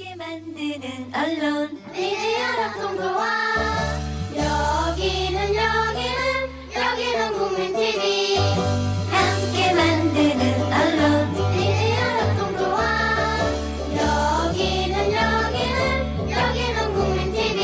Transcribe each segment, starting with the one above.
함께 만드는 언론 미디어 협동조합. 여기는 국민 TV. 함께 만드는 언론 미디어 협동조합. 여기는 국민 TV.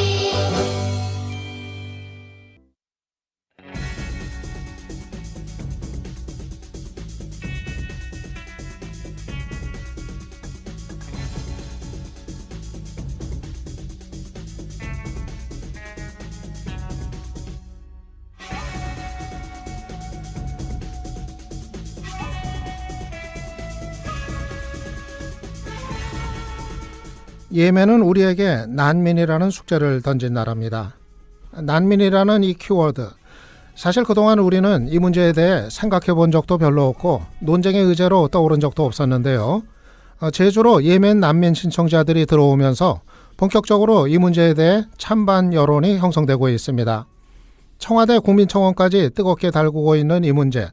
예멘은 우리에게 난민이라는 숙제를 던진 나라입니다. 난민이라는 이 키워드, 사실 그동안 우리는 이 문제에 대해 생각해 본 적도 별로 없고 논쟁의 의제로 떠오른 적도 없었는데요. 제주로 예멘 난민 신청자들이 들어오면서 본격적으로 이 문제에 대해 찬반 여론이 형성되고 있습니다. 청와대 국민청원까지 뜨겁게 달구고 있는 이 문제,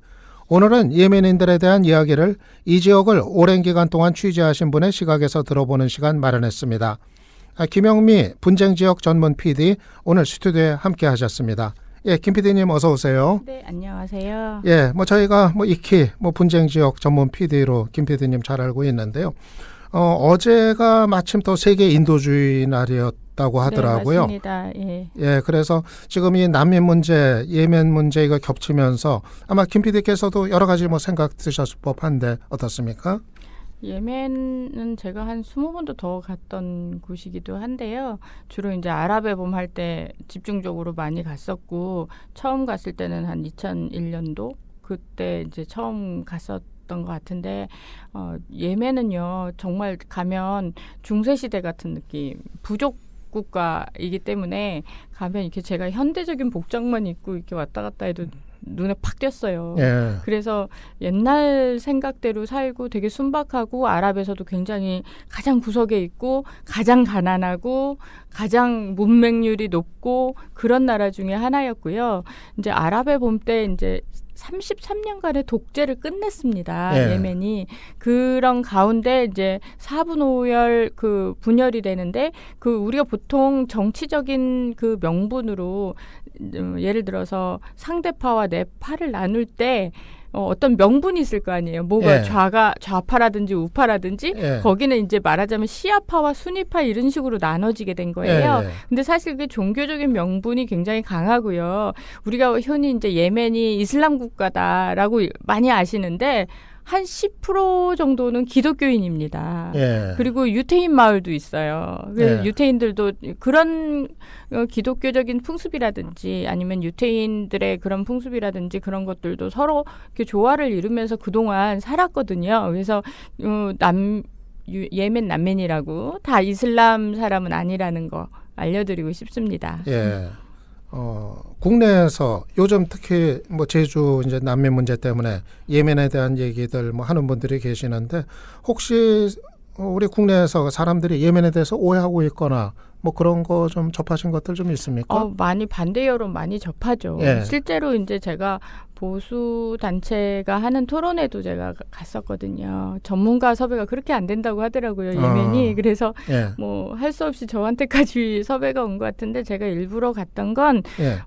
오늘은 예멘인들에 대한 이야기를 이 지역을 오랜 기간 동안 취재하신 분의 시각에서 들어보는 시간 마련했습니다. 김영미 분쟁지역 전문 PD 오늘 스튜디오에 함께 하셨습니다. 예, 김 PD님 어서 오세요. 네, 안녕하세요. 예, 저희가 익히 분쟁지역 전문 PD로 김 PD님 잘 알고 있는데요. 어제가 마침 또 세계 인도주의 날이었다고 하더라고요. 네, 맞습니다. 예. 예, 그래서 지금 이 난민 문제, 예멘 문제가 겹치면서 아마 김 PD께서도 여러 가지 생각 드셨을 법한데 어떻습니까? 예멘은 제가 한 20번도 더 갔던 곳이기도 한데요. 주로 이제 아랍의 봄 할 때 집중적으로 많이 갔었고, 처음 갔을 때는 한 2001년도 그때 이제 처음 갔었던 것 같은데, 예멘은요 정말 가면 중세시대 같은 느낌, 부족 국가이기 때문에 가면 이렇게 제가 현대적인 복장만 입고 이렇게 왔다 갔다 해도 눈에 팍 띄었어요. 예. 그래서 옛날 생각대로 살고 되게 순박하고, 아랍에서도 굉장히 가장 구석에 있고 가장 가난하고 가장 문맹률이 높고 그런 나라 중에 하나였고요. 이제 아랍의 봄 때 이제 33년간의 독재를 끝냈습니다. 예. 예멘이. 그런 가운데 이제 사분오열 분열이 되는데, 우리가 보통 정치적인 명분으로 예를 들어서 상대파와 내 파를 나눌 때 어떤 명분이 있을 거 아니에요. 뭐가 예. 좌파라든지 우파라든지, 예. 거기는 이제 말하자면 시아파와 수니파 이런 식으로 나눠지게 된 거예요. 예. 근데 사실 그 종교적인 명분이 굉장히 강하고요. 우리가 흔히 이제 예멘이 이슬람 국가다라고 많이 아시는데 한 10% 정도는 기독교인입니다. 예. 그리고 유태인 마을도 있어요. 예. 유태인들도 그런 기독교적인 풍습이라든지 아니면 유태인들의 그런 풍습이라든지 그런 것들도 서로 이렇게 조화를 이루면서 그동안 살았거든요. 그래서 예멘 난민이라고 다 이슬람 사람은 아니라는 거 알려드리고 싶습니다. 예. 국내에서 요즘 특히 제주 이제 난민 문제 때문에 예멘에 대한 얘기들 하는 분들이 계시는데, 혹시 우리 국내에서 사람들이 예멘에 대해서 오해하고 있거나 그런 거 좀 접하신 것들 좀 있습니까? 많이 반대 여론 많이 접하죠. 예. 실제로 이제 제가 보수 단체가 하는 토론회도 제가 갔었거든요. 전문가 섭외가 그렇게 안 된다고 하더라고요, 예멘이. 그래서 예. 할 수 없이 저한테까지 섭외가 온 것 같은데, 제가 일부러 갔던 건 예.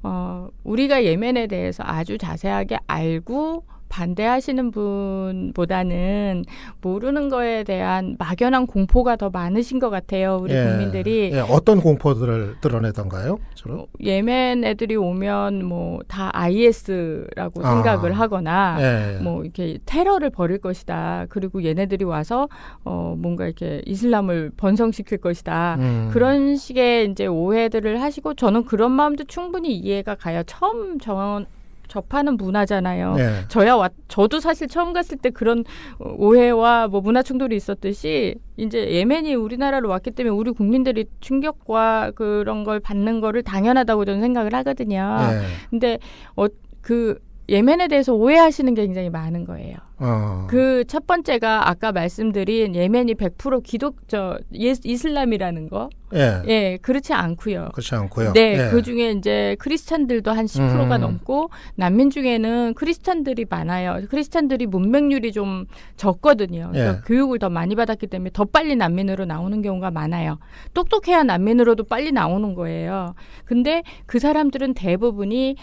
우리가 예멘에 대해서 아주 자세하게 알고 반대하시는 분보다는 모르는 거에 대한 막연한 공포가 더 많으신 것 같아요, 우리 예. 국민들이. 예. 어떤 공포들을 드러내던가요? 주로? 예멘 애들이 오면 다 IS라고 생각을 하거나 예. 이렇게 테러를 벌일 것이다. 그리고 얘네들이 와서 뭔가 이렇게 이슬람을 번성시킬 것이다. 그런 식의 이제 오해들을 하시고, 저는 그런 마음도 충분히 이해가 가요. 처음 접하는 문화잖아요. 네. 저도 사실 처음 갔을 때 그런 오해와 문화 충돌이 있었듯이, 이제 예멘이 우리나라로 왔기 때문에 우리 국민들이 충격과 그런 걸 받는 거를 당연하다고 저는 생각을 하거든요. 네. 근데 예멘에 대해서 오해하시는 게 굉장히 많은 거예요. 어. 그 첫 번째가 아까 말씀드린 예멘이 100% 이슬람이라는 거. 예. 예, 그렇지 않고요. 그렇지 않고요. 네, 예. 그 중에 이제 크리스찬들도 한 10%가 음. 넘고 난민 중에는 크리스찬들이 많아요. 크리스찬들이 문맹률이 좀 적거든요. 그러니까 예. 교육을 더 많이 받았기 때문에 더 빨리 난민으로 나오는 경우가 많아요. 똑똑해야 난민으로도 빨리 나오는 거예요. 근데 그 사람들은 대부분이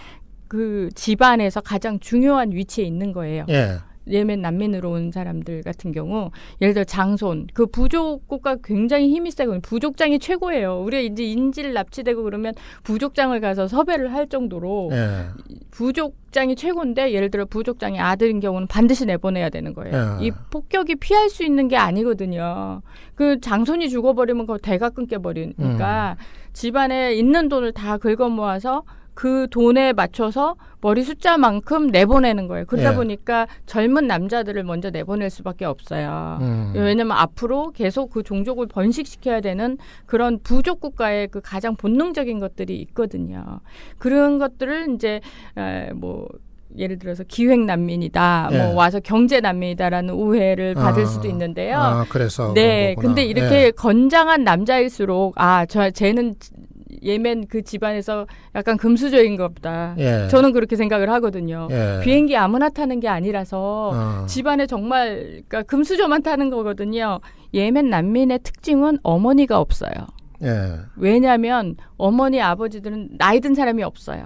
그 집안에서 가장 중요한 위치에 있는 거예요. 예. 예멘 난민으로 온 사람들 같은 경우 예를 들어 장손 그 부족 국가 굉장히 힘이 세고 부족장이 최고예요. 우리가 이제 인질 납치되고 그러면 부족장을 가서 섭외를 할 정도로 예. 부족장이 최고인데 예를 들어 부족장이 아들인 경우는 반드시 내보내야 되는 거예요. 예. 이 폭격이 피할 수 있는 게 아니거든요. 그 장손이 죽어버리면 그 대가 끊겨버리니까 집안에 있는 돈을 다 긁어 모아서 그 돈에 맞춰서 머리 숫자만큼 내보내는 거예요. 그러다 예. 보니까 젊은 남자들을 먼저 내보낼 수밖에 없어요. 왜냐면 앞으로 계속 그 종족을 번식시켜야 되는 그런 부족 국가의 그 가장 본능적인 것들이 있거든요. 그런 것들을 이제 뭐 예를 들어서 기획 난민이다, 예. 뭐 와서 경제 난민이다라는 오해를 받을 수도 있는데요. 그래서 네, 그런 거구나. 근데 이렇게 예. 건장한 남자일수록 쟤는 예멘 그 집안에서 약간 금수저인 것보다. 예. 저는 그렇게 생각을 하거든요. 예. 비행기 아무나 타는 게 아니라서 어. 집안에 정말 그러니까 금수저만 타는 거거든요. 예멘 난민의 특징은 어머니가 없어요. 예. 왜냐하면 어머니 아버지들은 나이 든 사람이 없어요.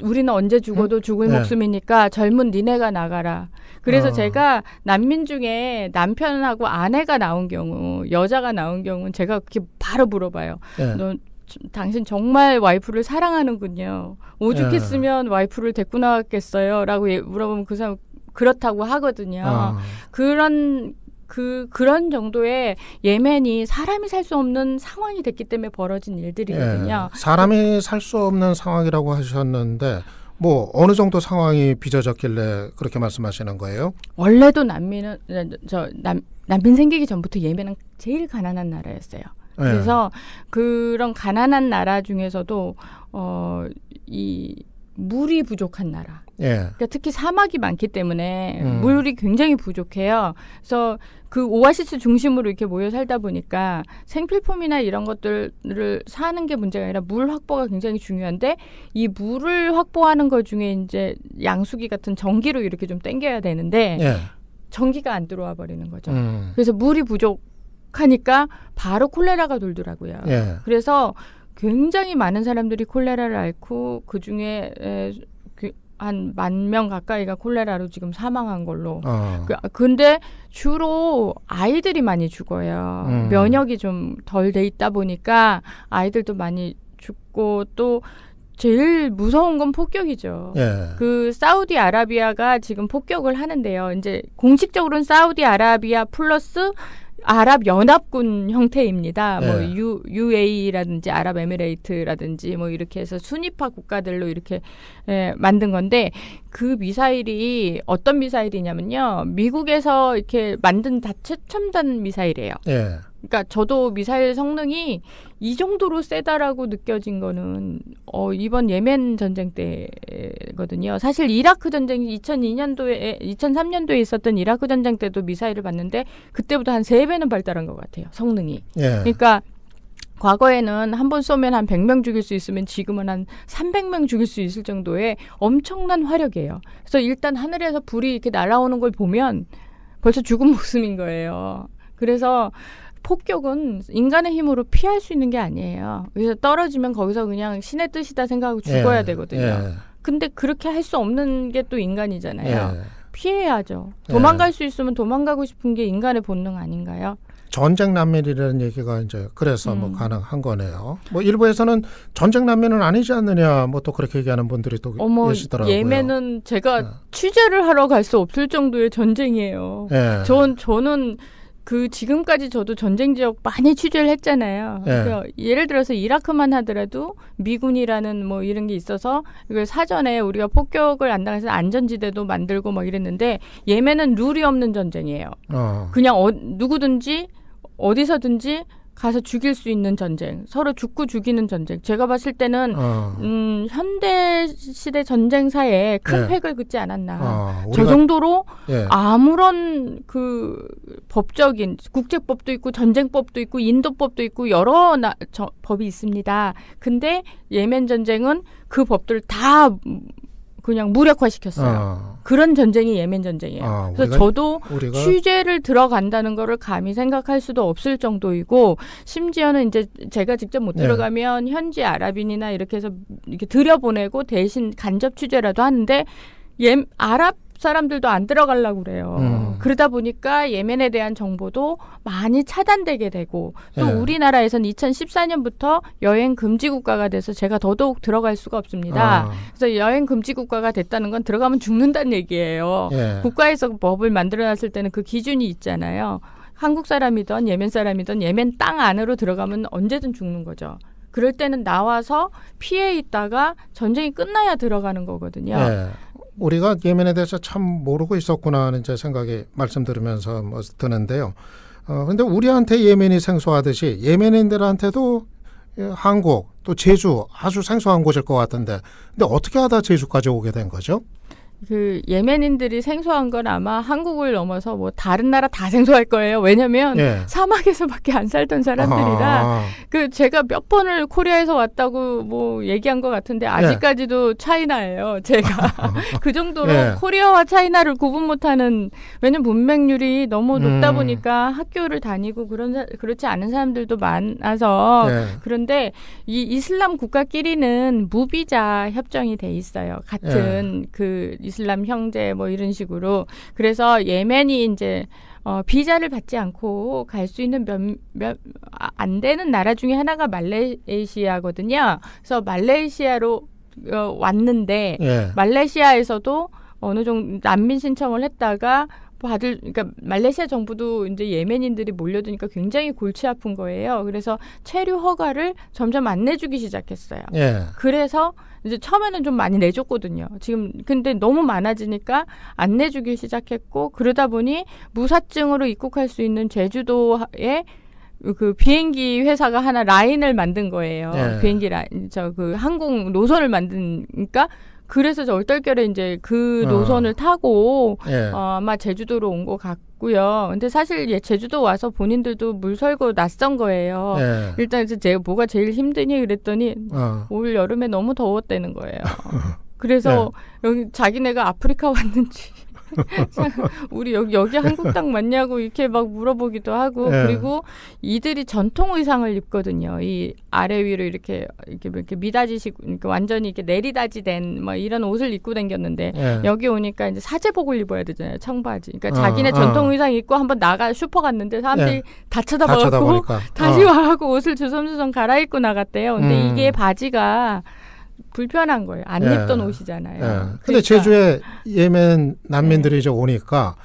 우리는 언제 죽어도 죽을 네. 목숨이니까 젊은 니네가 나가라. 그래서 제가 난민 중에 남편하고 아내가 나온 경우, 여자가 나온 경우는 제가 그렇게 바로 물어봐요. 예. 당신 정말 와이프를 사랑하는군요. 오죽했으면 와이프를 데리고 나왔겠어요? 라고 물어보면 그 사람 그렇다고 하거든요. 그런 정도의 예멘이 사람이 살 수 없는 상황이 됐기 때문에 벌어진 일들이거든요. 예. 사람이 살 수 없는 상황이라고 하셨는데 뭐 어느 정도 상황이 빚어졌길래 그렇게 말씀하시는 거예요? 원래도 난민은 난민 생기기 전부터 예멘은 제일 가난한 나라였어요. 예. 그래서 그런 가난한 나라 중에서도 이 물이 부족한 나라. 예. 그러니까 특히 사막이 많기 때문에 물이 굉장히 부족해요. 그래서 그 오아시스 중심으로 이렇게 모여 살다 보니까 생필품이나 이런 것들을 사는 게 문제가 아니라 물 확보가 굉장히 중요한데 이 물을 확보하는 것 중에 이제 양수기 같은 전기로 이렇게 좀 땡겨야 되는데 예. 전기가 안 들어와 버리는 거죠. 음. 그래서 물이 부족하니까 바로 콜레라가 돌더라고요. 예. 그래서 굉장히 많은 사람들이 콜레라를 앓고 그중에 한 10,000명 가까이가 콜레라로 지금 사망한 걸로. 근데 주로 아이들이 많이 죽어요. 면역이 좀 덜 돼 있다 보니까 아이들도 많이 죽고 또 제일 무서운 건 폭격이죠. 예. 그 사우디아라비아가 지금 폭격을 하는데요. 이제 공식적으로는 사우디아라비아 플러스 아랍연합군 형태입니다. 예. 뭐 UAE라든지 아랍에미레이트라든지 뭐 이렇게 해서 순위파 국가들로 이렇게 만든 건데 그 미사일이 어떤 미사일이냐면요. 미국에서 이렇게 만든 다 최첨단 미사일이에요. 예. 그러니까 저도 미사일 성능이 이 정도로 세다라고 느껴진 거는 이번 예멘 전쟁 때거든요. 사실 이라크 전쟁이 2003년도에 있었던 이라크 전쟁 때도 미사일을 봤는데 그때보다 한 3배는 발달한 것 같아요. 성능이. 예. 그러니까 과거에는 한 번 쏘면 한 100명 죽일 수 있으면 지금은 한 300명 죽일 수 있을 정도의 엄청난 화력이에요. 그래서 일단 하늘에서 불이 이렇게 날아오는 걸 보면 벌써 죽은 목숨인 거예요. 그래서 폭격은 인간의 힘으로 피할 수 있는 게 아니에요. 그래서 떨어지면 거기서 그냥 신의 뜻이다 생각하고 죽어야 되거든요. 예. 근데 그렇게 할 수 없는 게 또 인간이잖아요. 예. 피해야죠. 도망갈 수 있으면 도망가고 싶은 게 인간의 본능 아닌가요? 전쟁 난민이라는 얘기가 이제 그래서 뭐 가능한 거네요. 뭐 일부에서는 전쟁 난민은 아니지 않느냐 뭐 또 그렇게 얘기하는 분들이 또 계시더라고요. 예멘은 제가 취재를 하러 갈 수 없을 정도의 전쟁이에요. 예. 저는 그 지금까지 저도 전쟁 지역 많이 취재를 했잖아요. 그러니까 예를 들어서 이라크만 하더라도 미군이라는 뭐 이런 게 있어서 이걸 사전에 우리가 폭격을 안 당해서 안전지대도 만들고 막 이랬는데 예멘은 룰이 없는 전쟁이에요. 그냥 누구든지 어디서든지 가서 죽일 수 있는 전쟁, 서로 죽고 죽이는 전쟁. 제가 봤을 때는 현대 시대 전쟁사에 큰 예. 획을 긋지 않았나. 우리가, 저 정도로 예. 아무런 그 법적인 국제법도 있고 전쟁법도 있고 인도법도 있고 여러 법이 있습니다. 근데 예멘 전쟁은 그 법들을 다 그냥 무력화시켰어요. 그런 전쟁이 예멘 전쟁이에요. 그래서 저도 취재를 들어간다는 거를 감히 생각할 수도 없을 정도이고, 심지어는 이제 제가 직접 못 들어가면 현지 아랍인이나 이렇게 해서 이렇게 들여보내고 대신 간접 취재라도 하는데 아랍 사람들도 안 들어가려고 그래요. 그러다 보니까 예멘에 대한 정보도 많이 차단되게 되고, 또 우리나라에서는 2014년부터 여행 금지 국가가 돼서 제가 더더욱 들어갈 수가 없습니다. 그래서 여행 금지 국가가 됐다는 건 들어가면 죽는다는 얘기예요. 국가에서 법을 만들어놨을 때는 그 기준이 있잖아요. 한국 사람이든 예멘 사람이든 예멘 땅 안으로 들어가면 언제든 죽는 거죠. 그럴 때는 나와서 피해 있다가 전쟁이 끝나야 들어가는 거거든요. 우리가 예멘에 대해서 참 모르고 있었구나 하는 제 생각이 말씀 들으면서 드는데요. 그런데 우리한테 예멘이 생소하듯이 예멘인들한테도 한국 또 제주 아주 생소한 곳일 것 같은데, 근데 어떻게 하다 제주까지 오게 된 거죠? 그 예멘인들이 생소한 건 아마 한국을 넘어서 뭐 다른 나라 다 생소할 거예요. 왜냐면 사막에서밖에 안 살던 사람들이라. 그 제가 몇 번을 코리아에서 왔다고 뭐 얘기한 것 같은데 아직까지도 차이나예요. 제가 그 정도로 코리아와 차이나를 구분 못하는, 왜냐면 문맹률이 너무 높다 보니까 학교를 다니고 그렇지 않은 사람들도 많아서. 그런데 이 이슬람 국가끼리는 무비자 협정이 돼 있어요. 같은 그 이슬람 형제 뭐 이런 식으로. 그래서 예멘이 이제 비자를 받지 않고 갈 수 있는 안 되는 나라 중에 하나가 말레이시아거든요. 그래서 말레이시아로 왔는데 말레이시아에서도 어느 정도 난민 신청을 했다가 그러니까 말레이시아 정부도 이제 예멘인들이 몰려드니까 굉장히 골치 아픈 거예요. 그래서 체류 허가를 점점 안 내주기 시작했어요. 그래서 이제 처음에는 좀 많이 내줬거든요. 지금 근데 너무 많아지니까 안 내주기 시작했고, 그러다 보니 무사증으로 입국할 수 있는 제주도에 그 비행기 회사가 하나 라인을 만든 거예요. 비행기 라인, 그 항공 노선을 만드니까. 그래서 저 얼떨결에 이제 그 노선을 타고 아마 제주도로 온 것 같고요. 근데 사실 제주도 와서 본인들도 물설고 낯선 거예요. 일단 제가 뭐가 제일 힘드니 그랬더니 올 여름에 너무 더웠다는 거예요. 그래서 여기 자기네가 아프리카 왔는지 우리 여기 한국 땅 맞냐고 이렇게 막 물어보기도 하고. 그리고 이들이 전통 의상을 입거든요. 이 아래 위로 이렇게 미다지식, 그러니까 완전히 이렇게 내리다지된 뭐 이런 옷을 입고 다녔는데 여기 오니까 이제 사제복을 입어야 되잖아요. 청바지. 그러니까 자기네 전통 의상 입고 한번 슈퍼 갔는데 사람들이 다 쳐다봐갖고 다시 와갖고 옷을 주섬주섬 갈아입고 나갔대요. 근데 이게 바지가 불편한 거예요. 안 입던 옷이잖아요. 근데 그러니까. 제주에 예멘 난민들이 이제 오니까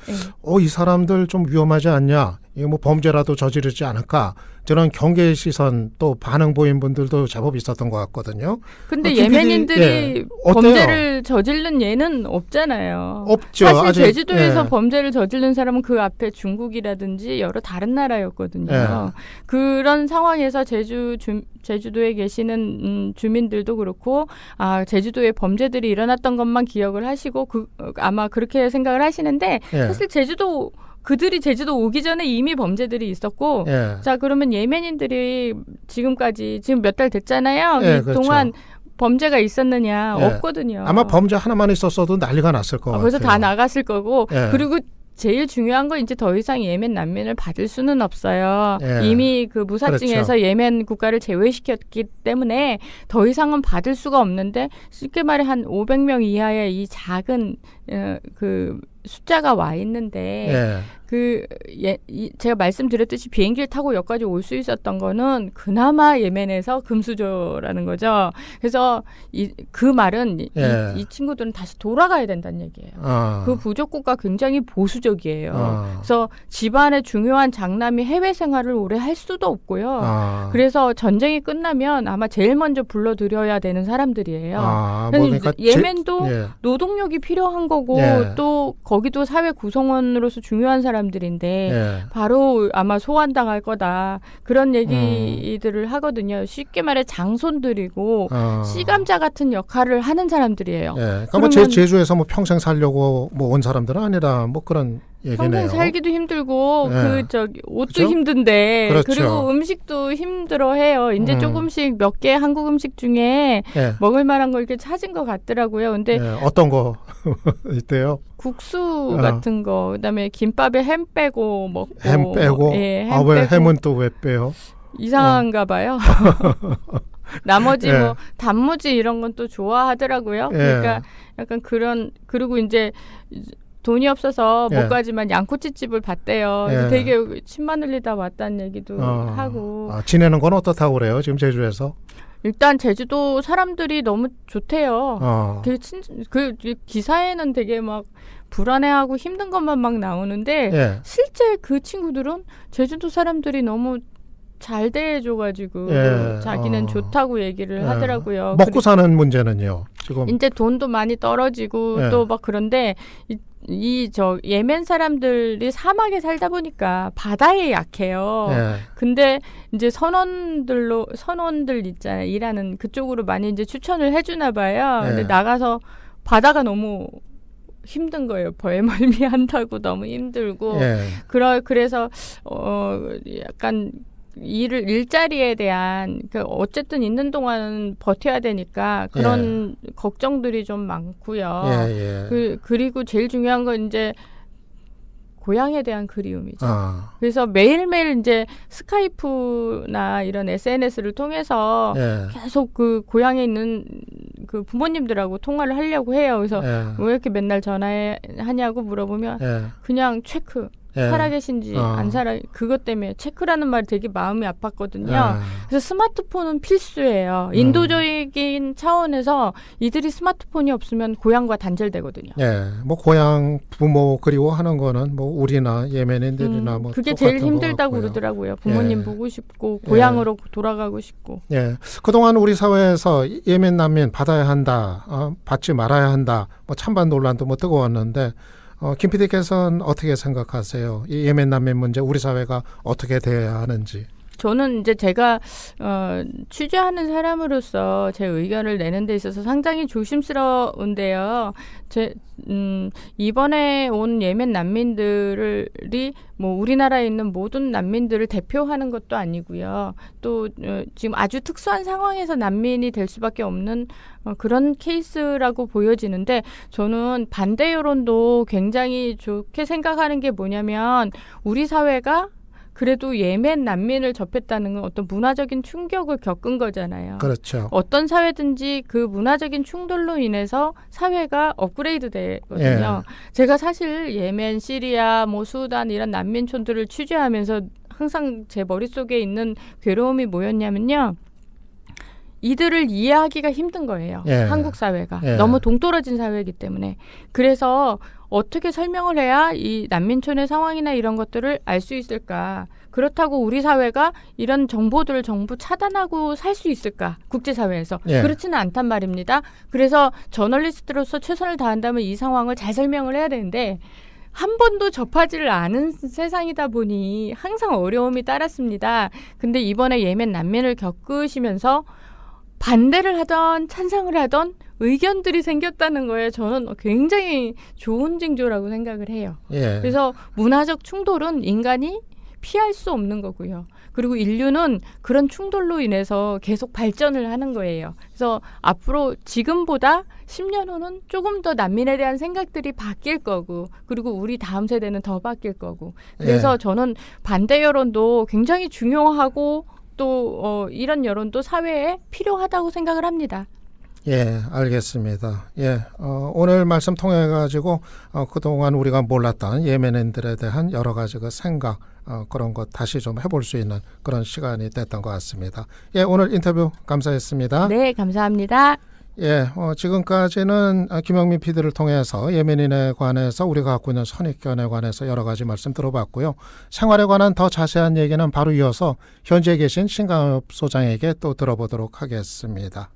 이 사람들 좀 위험하지 않냐? 이거 뭐 범죄라도 저지르지 않을까? 저런 경계 시선 또 반응 보인 분들도 제법 있었던 것 같거든요. 근데 예멘인들이 범죄를 저지른 예는 없잖아요. 없죠. 사실 아직, 제주도에서 범죄를 저지른 사람은 그 앞에 중국이라든지 여러 다른 나라였거든요. 그런 상황에서 제주도에 계시는 주민들도 그렇고, 제주도에 범죄들이 일어났던 것만 기억을 하시고 아마 그렇게 생각을 하시는데, 사실 그들이 제주도 오기 전에 이미 범죄들이 있었고, 자, 그러면 예멘인들이 지금 몇 달 됐잖아요. 이 동안 범죄가 있었느냐? 없거든요. 아마 범죄 하나만 있었어도 난리가 났을 것 같아요. 그래서 다 나갔을 거고, 그리고 제일 중요한 건 이제 더 이상 예멘 난민을 받을 수는 없어요. 이미 그 무사증에서 예멘 국가를 제외시켰기 때문에 더 이상은 받을 수가 없는데, 쉽게 말해 한 500명 이하의 이 작은 그 숫자가 와 있는데 제가 말씀드렸듯이 비행기를 타고 여기까지 올 수 있었던 거는 그나마 예멘에서 금수저라는 거죠. 그래서 그 말은 이 친구들은 다시 돌아가야 된다는 얘기예요. 그 부족국가 굉장히 보수적이에요. 그래서 집안의 중요한 장남이 해외 생활을 오래 할 수도 없고요. 그래서 전쟁이 끝나면 아마 제일 먼저 불러들여야 되는 사람들이에요. 그러니까 예멘도 노동력이 필요한 거고 또 거기도 사회 구성원으로서 중요한 사람 사람들인데 예. 바로 아마 소환당할 거다. 그런 얘기들을 하거든요. 쉽게 말해 장손들이고 씨감자 같은 역할을 하는 사람들이에요. 예. 그러니까 뭐 제주에서 뭐 평생 살려고 뭐 온 사람들은 아니라 뭐 그런 얘기네요. 평생 살기도 힘들고 예. 옷도 그렇죠? 힘든데 그렇죠. 그리고 음식도 힘들어해요. 이제 조금씩 몇 개 한국 음식 중에 예. 먹을 만한 걸 이렇게 찾은 것 같더라고요. 근데 예. 어떤 거 있대요? 국수 같은 거, 그다음에 김밥에 햄 빼고 먹고. 햄 빼고? 예, 아, 왜 빼고. 햄은 또 왜 빼요? 이상한가 봐요. 나머지 예. 뭐 단무지 이런 건 또 좋아하더라고요. 예. 그러니까 약간 그리고 이제 돈이 없어서 예. 못 가지만 양꼬치집을 봤대요. 예. 되게 침만 흘리다 왔다는 얘기도 하고. 지내는 건 어떻다고 그래요? 지금 제주에서? 일단 제주도 사람들이 너무 좋대요. 되게 그 기사에는 되게 막 불안해하고 힘든 것만 막 나오는데 예. 실제 그 친구들은 제주도 사람들이 너무 잘 대해줘가지고 예. 자기는 좋다고 얘기를 하더라고요. 먹고 사는 문제는요? 지금 이제 돈도 많이 떨어지고 예. 또 막 그런데 예멘 사람들이 사막에 살다 보니까 바다에 약해요. 예. 근데 이제 선원들 있잖아요. 일하는 그쪽으로 많이 이제 추천을 해주나 봐요. 예. 근데 나가서 바다가 너무 힘든 거예요. 멀미한다고 너무 힘들고. 예. 그래서 약간 일자리에 대한 어쨌든 있는 동안은 버텨야 되니까 그런 걱정들이 좀 많고요. 그리고 제일 중요한 건 이제 고향에 대한 그리움이죠. 그래서 매일매일 이제 스카이프나 이런 SNS를 통해서 계속 그 고향에 있는 그 부모님들하고 통화를 하려고 해요. 그래서 왜 이렇게 맨날 전화하냐고 물어보면 그냥 체크. 살아계신지 안 그것 때문에 체크라는 말이 되게 마음이 아팠거든요. 그래서 스마트폰은 필수예요. 인도적인 차원에서 이들이 스마트폰이 없으면 고향과 단절되거든요. 뭐 고향 부모 그리워하는 거는 뭐 우리나 예멘인들이나 뭐 그게 제일 똑같은 힘들다고 것 같고요. 그러더라고요. 부모님 보고 싶고 고향으로 돌아가고 싶고. 그동안 우리 사회에서 예멘 난민 받아야 한다, 받지 말아야 한다, 뭐 찬반 논란도 뭐 뜨거웠는데. 김 PD께서는 어떻게 생각하세요? 이 예멘 난민 문제 우리 사회가 어떻게 대해야 하는지. 저는 이제 제가 취재하는 사람으로서 제 의견을 내는 데 있어서 상당히 조심스러운데요. 이번에 온 예멘 난민들이 뭐 우리나라에 있는 모든 난민들을 대표하는 것도 아니고요. 또 지금 아주 특수한 상황에서 난민이 될 수밖에 없는 그런 케이스라고 보여지는데 저는 반대 여론도 굉장히 좋게 생각하는 게 뭐냐면 우리 사회가 그래도 예멘 난민을 접했다는 건 어떤 문화적인 충격을 겪은 거잖아요. 그렇죠. 어떤 사회든지 그 문화적인 충돌로 인해서 사회가 업그레이드 되거든요. 제가 사실 예멘, 시리아, 뭐 수단 이런 난민촌들을 취재하면서 항상 제 머릿속에 있는 괴로움이 뭐였냐면요. 이들을 이해하기가 힘든 거예요. 한국 사회가. 너무 동떨어진 사회이기 때문에. 그래서 어떻게 설명을 해야 이 난민촌의 상황이나 이런 것들을 알 수 있을까? 그렇다고 우리 사회가 이런 정보들을 전부 차단하고 살 수 있을까? 국제사회에서. 그렇지는 않단 말입니다. 그래서 저널리스트로서 최선을 다한다면 이 상황을 잘 설명을 해야 되는데 한 번도 접하지를 않은 세상이다 보니 항상 어려움이 따랐습니다. 근데 이번에 예멘 난민을 겪으시면서 반대를 하던 찬성을 하던 의견들이 생겼다는 거에 저는 굉장히 좋은 징조라고 생각을 해요. 그래서 문화적 충돌은 인간이 피할 수 없는 거고요. 그리고 인류는 그런 충돌로 인해서 계속 발전을 하는 거예요. 그래서 앞으로 지금보다 10년 후는 조금 더 난민에 대한 생각들이 바뀔 거고 그리고 우리 다음 세대는 더 바뀔 거고 그래서 저는 반대 여론도 굉장히 중요하고 또 이런 여론도 사회에 필요하다고 생각을 합니다. 알겠습니다. 오늘 말씀 통해 가지고 그동안 우리가 몰랐던 예멘인들에 대한 여러 가지 그 생각 그런 것 다시 좀 해볼 수 있는 그런 시간이 됐던 것 같습니다. 오늘 인터뷰 감사했습니다. 네, 감사합니다. 지금까지는 김영민 PD를 통해서 예멘인에 관해서 우리가 갖고 있는 선입견에 관해서 여러 가지 말씀 들어봤고요. 생활에 관한 더 자세한 얘기는 바로 이어서 현지에 계신 신강엽 소장에게 또 들어보도록 하겠습니다.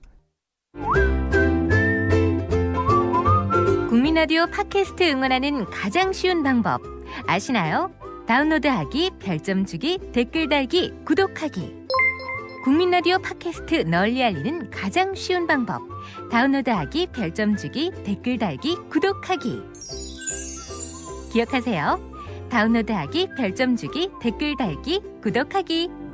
국민라디오 팟캐스트 응원하는 가장 쉬운 방법 아시나요? 다운로드하기, 별점 주기, 댓글 달기, 구독하기. 국민 라디오 팟캐스트 널리 알리는 가장 쉬운 방법. 다운로드하기, 별점 주기, 댓글 달기, 구독하기. 기억하세요. 다운로드하기, 별점 주기, 댓글 달기, 구독하기.